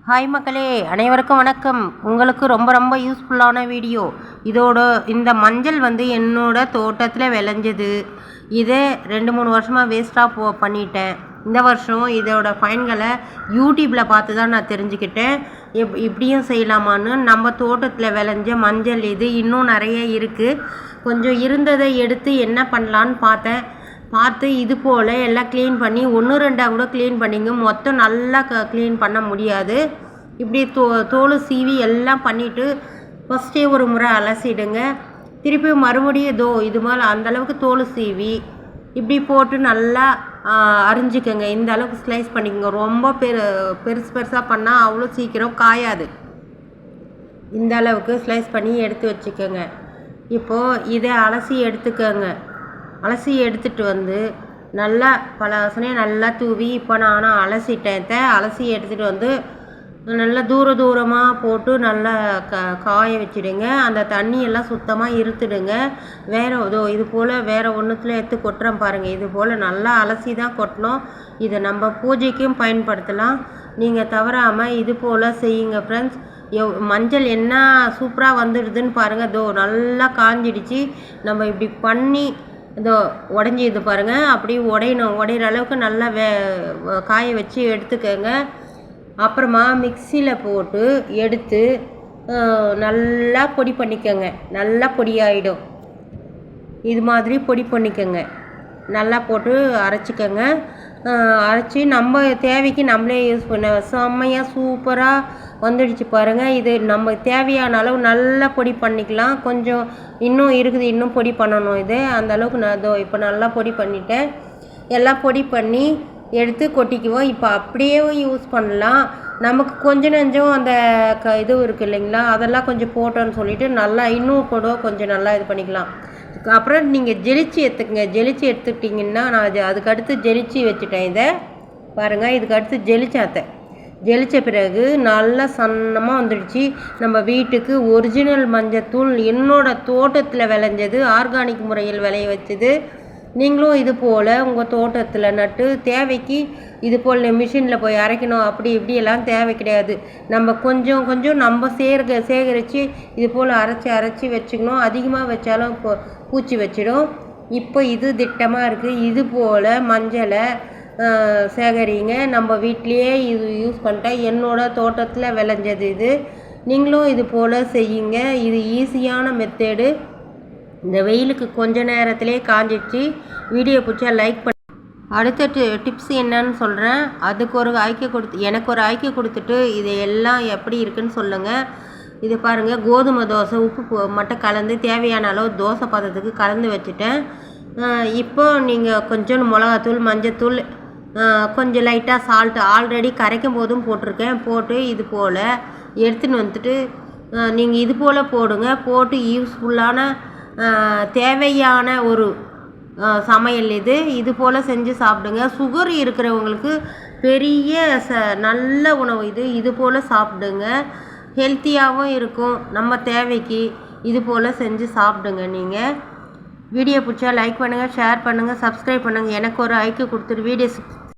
Hi மக்களே, அனைவருக்கும் வணக்கம். உங்களுக்கு ரொம்ப ரொம்ப யூஸ்ஃபுல்லான வீடியோ. இந்த மஞ்சள் என்னோட தோட்டத்தில் விளைஞ்சது. இதை 2-3 வருஷமாக வேஸ்ட்டாக பண்ணிட்டேன். இந்த வருஷம் இதோட பயன்களை யூடியூப்பில் பார்த்து தான் நான் தெரிஞ்சுக்கிட்டேன். இப்படியும் செய்யலாமான்னு. நம்ம தோட்டத்தில் விளைஞ்ச மஞ்சள் இது இன்னும் நிறைய இருக்குது. கொஞ்சம் இருந்ததை எடுத்து என்ன பண்ணலான்னு பார்த்து இது போல் எல்லாம் க்ளீன் பண்ணி 1-2 கூட க்ளீன் பண்ணிங்க. மொத்தம் நல்லா க்ளீன் பண்ண முடியாது. இப்படி தோல் சீவி எல்லாம் பண்ணிவிட்டு ஃபஸ்ட்டே ஒரு முறை அலசிடுங்க. திருப்பி மறுபடியும் இது மாதிரி அந்தளவுக்கு தோல் சீவி இப்படி போட்டு நல்லா அரிஞ்சிக்கோங்க. இந்த அளவுக்கு ஸ்லைஸ் பண்ணிக்கோங்க. ரொம்ப பெருசாக பண்ணால் அவ்வளோ சீக்கிரம் காயாது. இந்த அளவுக்கு ஸ்லைஸ் பண்ணி எடுத்து வச்சுக்கோங்க. இப்போது இதை அலசி எடுத்துக்கோங்க. அலசி எடுத்துகிட்டு நல்லா பல வாசனையாக நல்லா தூவி இப்போ நான் அலசிட்டேன். அலசி எடுத்துகிட்டு நல்லா தூரமாக போட்டு நல்லா காய வச்சுடுங்க. அந்த தண்ணியெல்லாம் சுத்தமாக இருத்துடுங்க. இது போல் வேறு ஒன்றுத்தில் எடுத்து கொட்டுறேன் பாருங்கள். இது போல் நல்லா அலசி தான் கொட்டணும். இதை நம்ம பூஜைக்கும் பயன்படுத்தலாம். நீங்கள் தவறாமல் இது போல் செய்யுங்க ஃப்ரெண்ட்ஸ். மஞ்சள் என்ன சூப்பராக வந்துடுதுன்னு பாருங்கள். நல்லா காஞ்சிடுச்சு. நம்ம இப்படி பண்ணி உடஞ்சி இது பாருங்கள். அப்படி உடையிற அளவுக்கு நல்லா காய வச்சு எடுத்துக்கோங்க. அப்புறமா மிக்சியில் போட்டு எடுத்து நல்லா பொடி பண்ணிக்கோங்க. நல்லா பொடியாயிடும். இது மாதிரி பொடி பண்ணிக்கோங்க. நல்லா போட்டு அரைச்சிக்கோங்க. அரைச்சி நம்ம தேவைக்கு நம்மளே யூஸ் பண்ண செம்மையாக சூப்பராக வந்துடுச்சு பாருங்கள். இது நம்ம தேவையான அளவு நல்லா பொடி பண்ணிக்கலாம். கொஞ்சம் இன்னும் இருக்குது, இன்னும் பொடி பண்ணணும். இது அந்த அளவுக்கு நான் இப்போ நல்லா பொடி பண்ணிட்டேன். எல்லாம் பொடி பண்ணி எடுத்து கொட்டிக்குவோம். இப்போ அப்படியே யூஸ் பண்ணலாம். நமக்கு கொஞ்சம் நெஞ்சம் அந்த இது இருக்குது இல்லைங்களா, அதெல்லாம் கொஞ்சம் போட்டோன்னு சொல்லிவிட்டு நல்லா இன்னும் கூட கொஞ்சம் நல்லா இது பண்ணிக்கலாம். அப்புறம் நீங்கள் ஜெலிச்சி எடுத்துக்கங்க. ஜெலிச்சி எடுத்துக்கிட்டிங்கன்னா நான் அதுக்கு அடுத்து ஜெலிச்சி வச்சுட்டேன். இதை பாருங்கள். இதுக்கு அடுத்து ஜெலிச்ச பிறகு நல்லா சன்னமாக வந்துடுச்சு. நம்ம வீட்டுக்கு ஒரிஜினல் மஞ்சத்தூள் என்னோடய தோட்டத்தில் விளைஞ்சது, ஆர்கானிக் முறையில் விளைய வச்சது. நீங்களும் இது போல் உங்கள் தோட்டத்தில் நட்டு தேவைக்கு இது போல் மிஷினில் போய் அரைக்கணும் அப்படி இப்படியெல்லாம் தேவை கிடையாது. நம்ம கொஞ்சம் நம்ம சேகரித்து இது போல் அரைச்சி வச்சுக்கணும். அதிகமாக வச்சாலும் பூச்சி வச்சிடும். இப்போ இது திட்டமாக இருக்குது. இது போல் மஞ்சளை சேகரிங்க. நம்ம வீட்லேயே இது யூஸ் பண்ணிட்டா என்னோடய தோட்டத்தில் விளைஞ்சது இது. நீங்களும் இது போல் செய்யுங்க. இது ஈஸியான மெத்தேடு. இந்த வெயிலுக்கு கொஞ்ச நேரத்திலே காஞ்சிடுச்சு. வீடியோ பிடிச்சா லைக் பண்ணி அடுத்த டிப்ஸ் என்னன்னு சொல்கிறேன். அதுக்கு ஒரு எனக்கு ஒரு ஐக்கிய கொடுத்துட்டு இதை எல்லாம் எப்படி இருக்குன்னு சொல்லுங்கள். இது பாருங்கள். கோதுமை தோசை உப்பு மட்டும் கலந்து தேவையான அளவு தோசை பதத்துக்கு கலந்து வச்சுட்டேன். இப்போ நீங்கள் கொஞ்சம் மிளகாத்தூள், மஞ்சத்தூள், கொஞ்சம் லைட்டாக சால்ட்டு ஆல்ரெடி கரைக்கும் போதும் போட்டிருக்கேன். போட்டு இது போல் எடுத்துன்னு நீங்கள் இது போல் போடுங்க. போட்டு யூஸ்ஃபுல்லான தேவையான ஒரு சமையல் இது போல் செஞ்சு சாப்பிடுங்க. சுகர் இருக்கிறவங்களுக்கு பெரிய நல்ல உணவு இது போல் சாப்பிடுங்க. ஹெல்த்தியாகவும் இருக்கும். நம்ம தேவைக்கு இது போல் செஞ்சு சாப்பிடுங்க. நீங்கள் வீடியோ பிடிச்சா லைக் பண்ணுங்கள், ஷேர் பண்ணுங்கள், சப்ஸ்கிரைப் பண்ணுங்கள். எனக்கு ஒரு ஐக்கு கொடுத்துட்டு வீடியோ